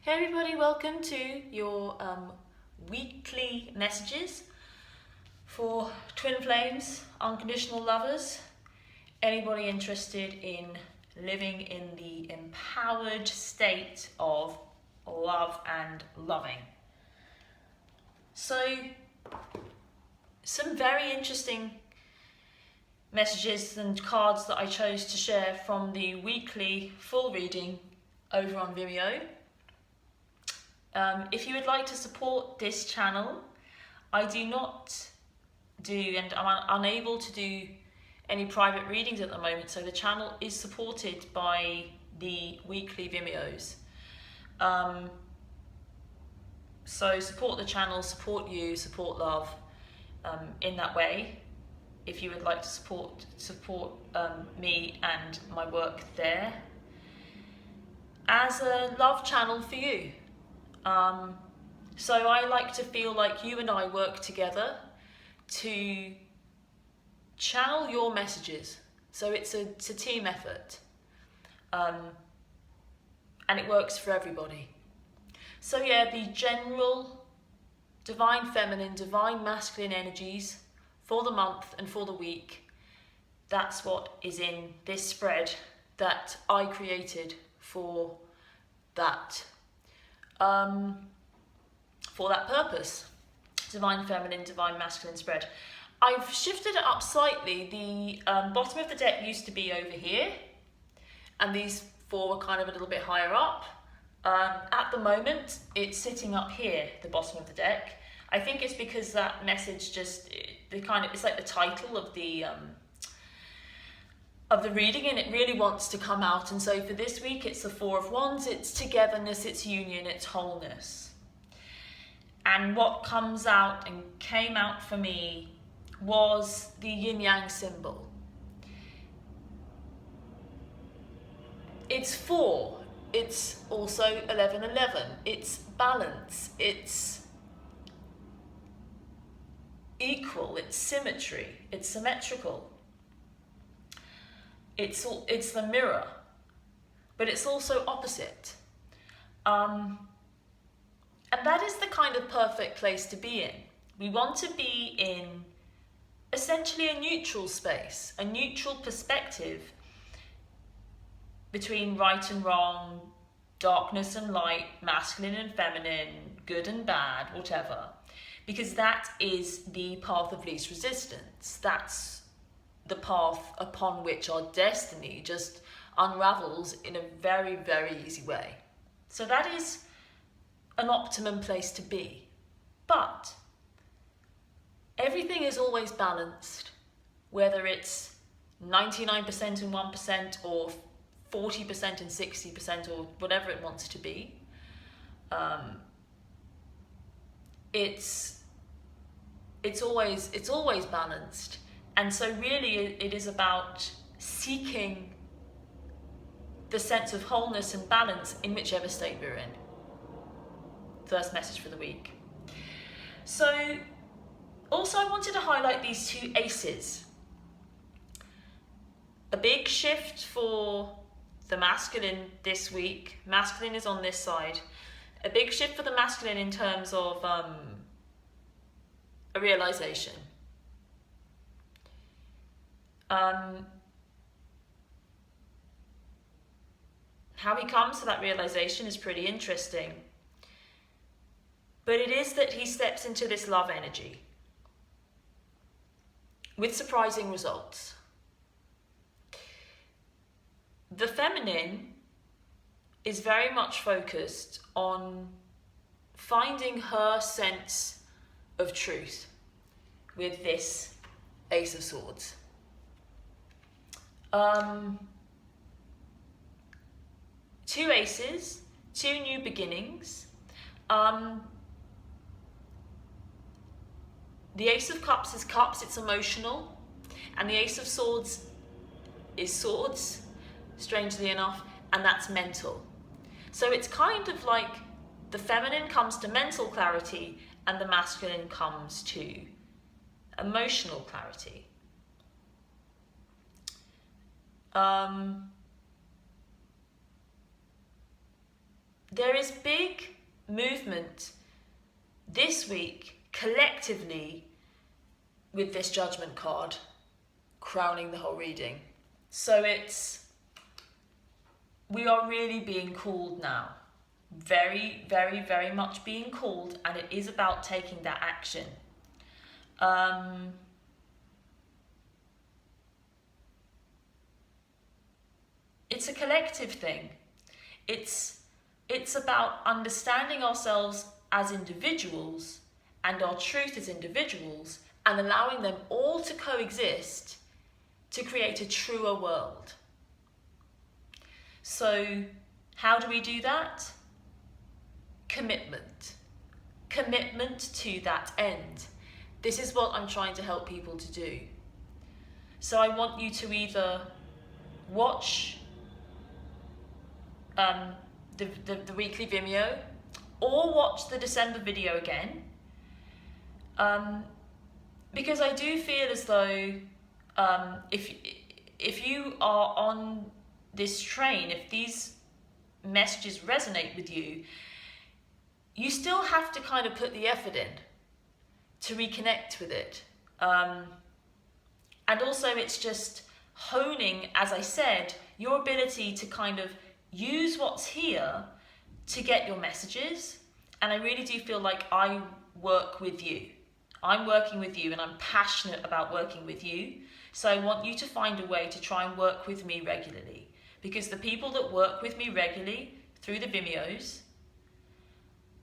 Hey everybody, welcome to your weekly messages for twin flames, unconditional lovers, anybody interested in living in the empowered state of love and loving. So, some very interesting messages and cards that I chose to share from the weekly full reading over on Vimeo. If you would like to support this channel, I do not do, and I'm unable to do any private readings at the moment, so the channel is supported by the weekly Vimeos. So support the channel, support you, support love in that way. If you would like to support me and my work there as a love channel for you. So I like to feel like you and I work together to channel your messages. So it's a team effort. And it works for everybody. So yeah, the general divine feminine, divine masculine energies for the month and for the week, that's what is in this spread that I created for that purpose. Divine feminine, divine masculine spread. I've shifted it up slightly. The bottom of the deck used to be over here, and these four were kind of a little bit higher up. At the moment, it's sitting up here, the bottom of the deck. I think it's because that message just, it's like the title of the reading, and it really wants to come out. And so for this week, it's the Four of Wands, it's togetherness, it's union, it's wholeness. And what comes out and came out for me was the yin-yang symbol. It's 4, it's also 11-11, it's balance, it's equal, it's symmetry, it's symmetrical. It's the mirror, but it's also opposite. And that is the kind of perfect place to be in. We want to be in essentially a neutral space, a neutral perspective between right and wrong, darkness and light, masculine and feminine, good and bad, whatever. Because that is the path of least resistance. That's the path upon which our destiny just unravels in a very, very easy way. So that is an optimum place to be. But everything is always balanced, whether it's 99% and 1% or 40% and 60% or whatever it wants to be. It's always balanced. And so really it is about seeking the sense of wholeness and balance in whichever state we're in. First message for the week. So also I wanted to highlight these two aces. A big shift for the masculine this week. Masculine is on this side. A big shift for the masculine in terms of a realization. How he comes to that realization is pretty interesting. But it is that he steps into this love energy with surprising results. The feminine is very much focused on finding her sense of truth with this Ace of Swords. Two aces, two new beginnings. The Ace of Cups is cups, it's emotional. And the Ace of Swords is swords, strangely enough, and that's mental. So it's kind of like the feminine comes to mental clarity and the masculine comes to emotional clarity. there is big movement this week collectively with this judgment card crowning the whole reading. So we are really being called now. Very, very, very much being called, and it is about taking that action. It's a collective thing. It's about understanding ourselves as individuals and our truth as individuals, and allowing them all to coexist to create a truer world. So how do we do that? Commitment. Commitment to that end. This is what I'm trying to help people to do. So I want you to either watch the weekly Vimeo, or watch the December video again, because I do feel as though if you are on this train, if these messages resonate with you, you still have to kind of put the effort in to reconnect with it. And also it's just honing, as I said, your ability to kind of use what's here to get your messages. And I really do feel like I work with you. I'm working with you, and I'm passionate about working with you. So I want you to find a way to try and work with me regularly, because the people that work with me regularly through the Vimeos,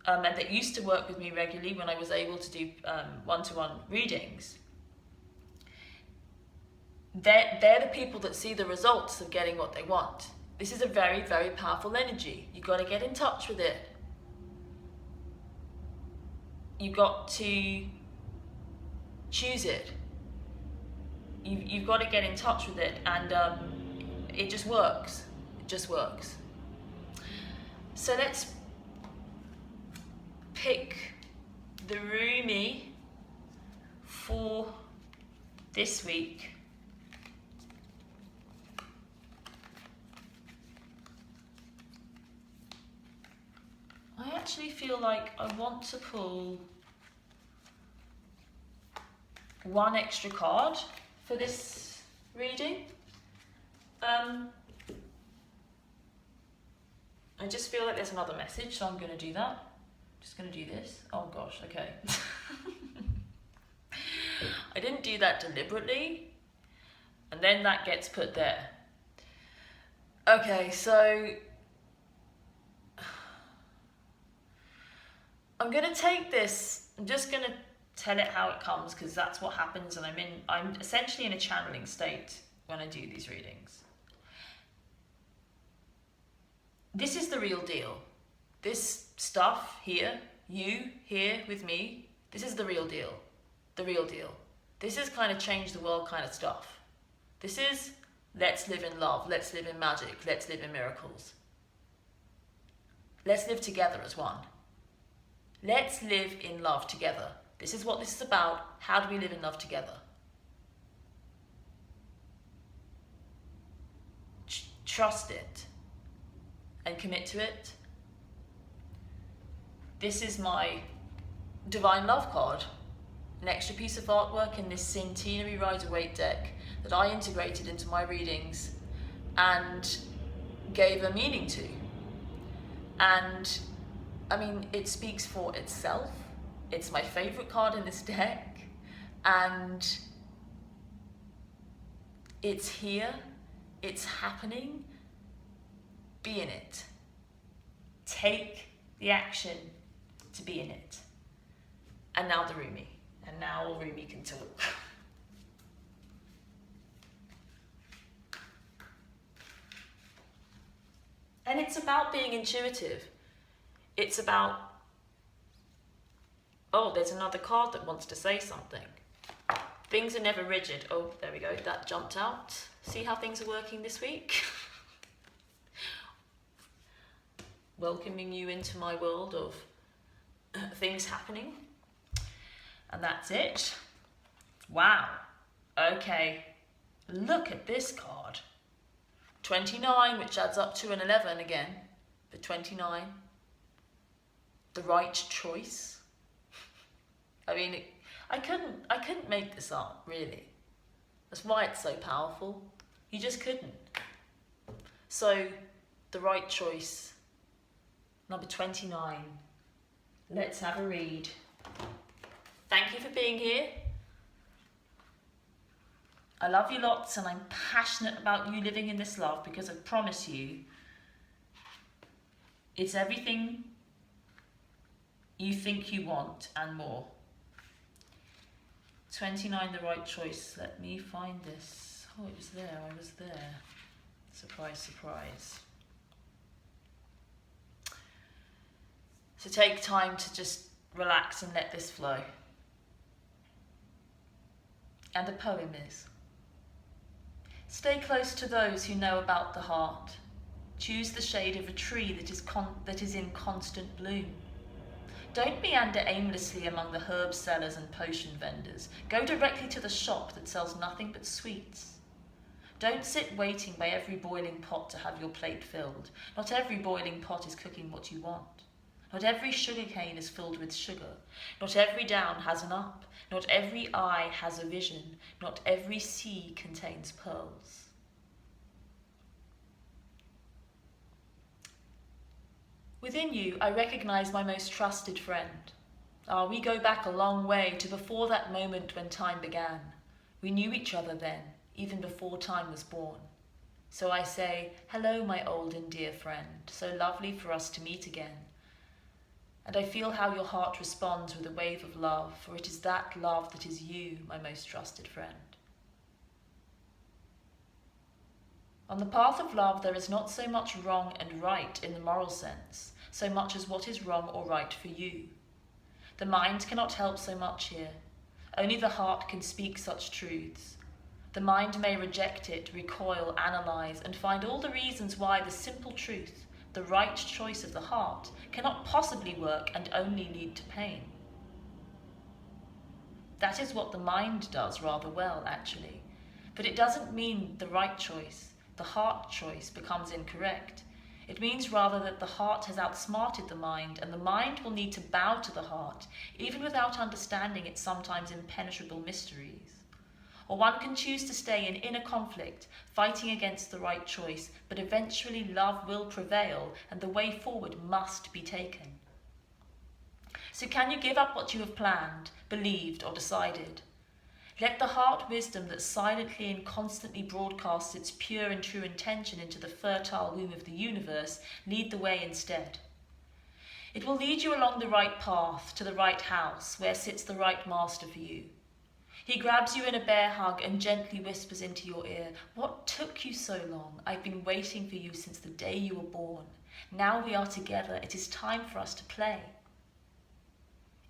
and that used to work with me regularly when I was able to do one-to-one readings, they're the people that see the results of getting what they want. This is a very, very powerful energy. You've got to get in touch with it. You've got to choose it. You've got to get in touch with it, and it just works. It just works. So let's pick the Rumi for this week. I actually feel like I want to pull one extra card for this reading. I just feel like there's another message, so I'm going to do that. Just going to do this. Oh gosh, okay. I didn't do that deliberately, and then that gets put there. Okay, so I'm going to take this, I'm just going to tell it how it comes, because that's what happens, and I'm essentially in a channeling state when I do these readings. This is the real deal. This stuff here, you here with me, this is the real deal. The real deal. This is kind of change the world kind of stuff. This is let's live in love, let's live in magic, let's live in miracles. Let's live together as one. Let's live in love together. This is what this is about. How do we live in love together? Trust it and commit to it. This is my Divine Love card, an extra piece of artwork in this Centenary Rider-Waite deck that I integrated into my readings and gave a meaning to. And I mean, it speaks for itself. It's my favorite card in this deck, and it's here, it's happening. Be in it. Take the action to be in it. And now the Rumi. And now Rumi can talk. And it's about being intuitive. It's about, oh, there's another card that wants to say something. Things are never rigid. Oh, there we go, that jumped out. See how things are working this week? Welcoming you into my world of things happening. And that's it. Wow. Okay. Look at this card. 29, which adds up to an 11 again. But 29. The right choice. I mean, I couldn't make this up, really. That's why it's so powerful. You just couldn't. So, the right choice. Number 29. Let's have a read. Thank you for being here. I love you lots and I'm passionate about you living in this love because I promise you, it's everything you think you want and more. 29, the right choice. Let me find this. Oh, it was there. I was there. Surprise, surprise. So take time to just relax and let this flow. And the poem is: stay close to those who know about the heart. Choose the shade of a tree that is in constant bloom. Don't meander aimlessly among the herb sellers and potion vendors. Go directly to the shop that sells nothing but sweets. Don't sit waiting by every boiling pot to have your plate filled. Not every boiling pot is cooking what you want. Not every sugar cane is filled with sugar. Not every down has an up. Not every eye has a vision. Not every sea contains pearls. Within you, I recognize my most trusted friend. We go back a long way to before that moment when time began. We knew each other then, even before time was born. So I say, hello, my old and dear friend. So lovely for us to meet again. And I feel how your heart responds with a wave of love, for it is that love that is you, my most trusted friend. On the path of love, there is not so much wrong and right in the moral sense, so much as what is wrong or right for you. The mind cannot help so much here. Only the heart can speak such truths. The mind may reject it, recoil, analyze, and find all the reasons why the simple truth, the right choice of the heart, cannot possibly work and only lead to pain. That is what the mind does rather well, actually. But it doesn't mean the right choice, the heart choice, becomes incorrect. It means rather that the heart has outsmarted the mind, and the mind will need to bow to the heart, even without understanding its sometimes impenetrable mysteries. Or one can choose to stay in inner conflict, fighting against the right choice, but eventually love will prevail and the way forward must be taken. So can you give up what you have planned, believed, or decided? Let the heart wisdom that silently and constantly broadcasts its pure and true intention into the fertile womb of the universe lead the way instead. It will lead you along the right path to the right house where sits the right master for you. He grabs you in a bear hug and gently whispers into your ear, "What took you so long? I've been waiting for you since the day you were born. Now we are together. It is time for us to play."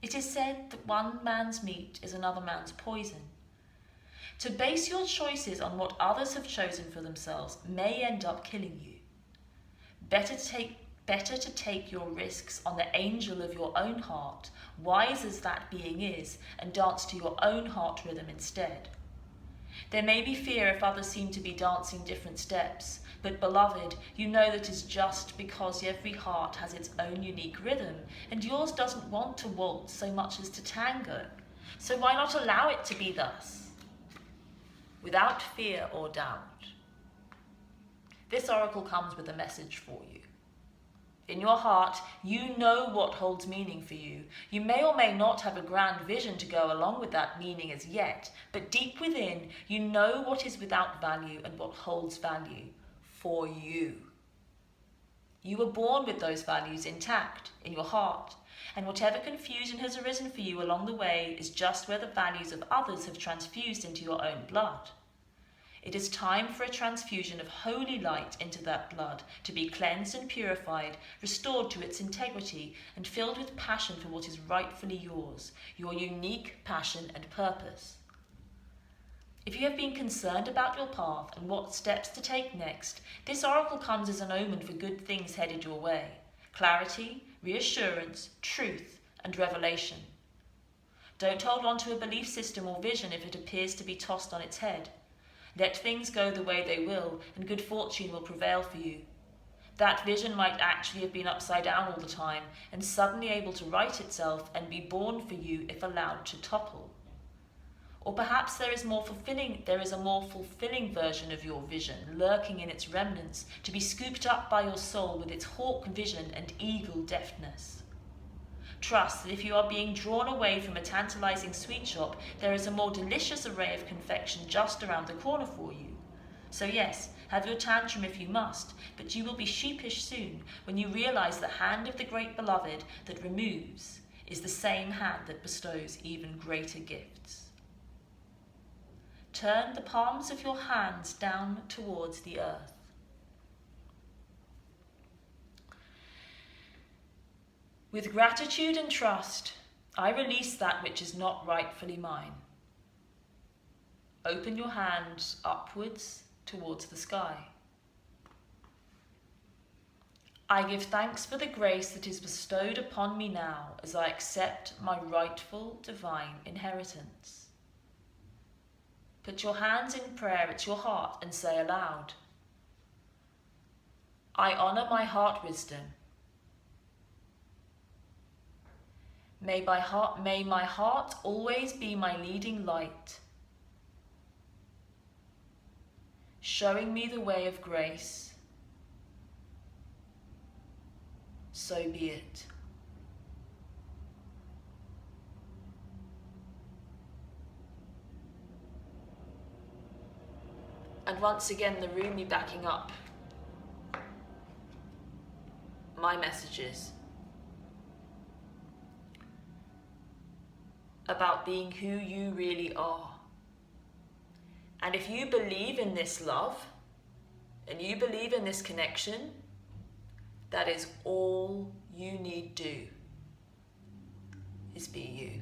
It is said that one man's meat is another man's poison. To base your choices on what others have chosen for themselves may end up killing you. Better to take your risks on the angel of your own heart, wise as that being is, and dance to your own heart rhythm instead. There may be fear if others seem to be dancing different steps, but beloved, you know that is just because every heart has its own unique rhythm, and yours doesn't want to waltz so much as to tango. So why not allow it to be thus? Without fear or doubt. This oracle comes with a message for you. In your heart, you know what holds meaning for you. You may or may not have a grand vision to go along with that meaning as yet, but deep within, you know what is without value and what holds value for you. You were born with those values intact in your heart, and whatever confusion has arisen for you along the way is just where the values of others have transfused into your own blood. It is time for a transfusion of holy light into that blood to be cleansed and purified, restored to its integrity, and filled with passion for what is rightfully yours, your unique passion and purpose. If you have been concerned about your path and what steps to take next, this oracle comes as an omen for good things headed your way: clarity, reassurance, truth, and revelation. Don't hold on to a belief system or vision if it appears to be tossed on its head. Let things go the way they will, and good fortune will prevail for you. That vision might actually have been upside down all the time and suddenly able to right itself and be born for you if allowed to topple. Or perhaps there is a more fulfilling version of your vision lurking in its remnants to be scooped up by your soul with its hawk vision and eagle deftness. Trust that if you are being drawn away from a tantalizing sweet shop, there is a more delicious array of confection just around the corner for you. So yes, have your tantrum if you must, but you will be sheepish soon when you realize the hand of the great beloved that removes is the same hand that bestows even greater gifts. Turn the palms of your hands down towards the earth. With gratitude and trust, I release that which is not rightfully mine. Open your hands upwards towards the sky. I give thanks for the grace that is bestowed upon me now as I accept my rightful divine inheritance. Put your hands in prayer at your heart and say aloud, I honour my heart wisdom. May my heart always be my leading light, showing me the way of grace. So be it. And once again, the Rumi backing up my messages about being who you really are. And if you believe in this love, and you believe in this connection, that is all you need do, is be you.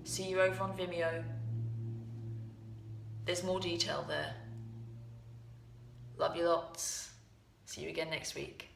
See you over on Vimeo. There's more detail there. Love you lots. See you again next week.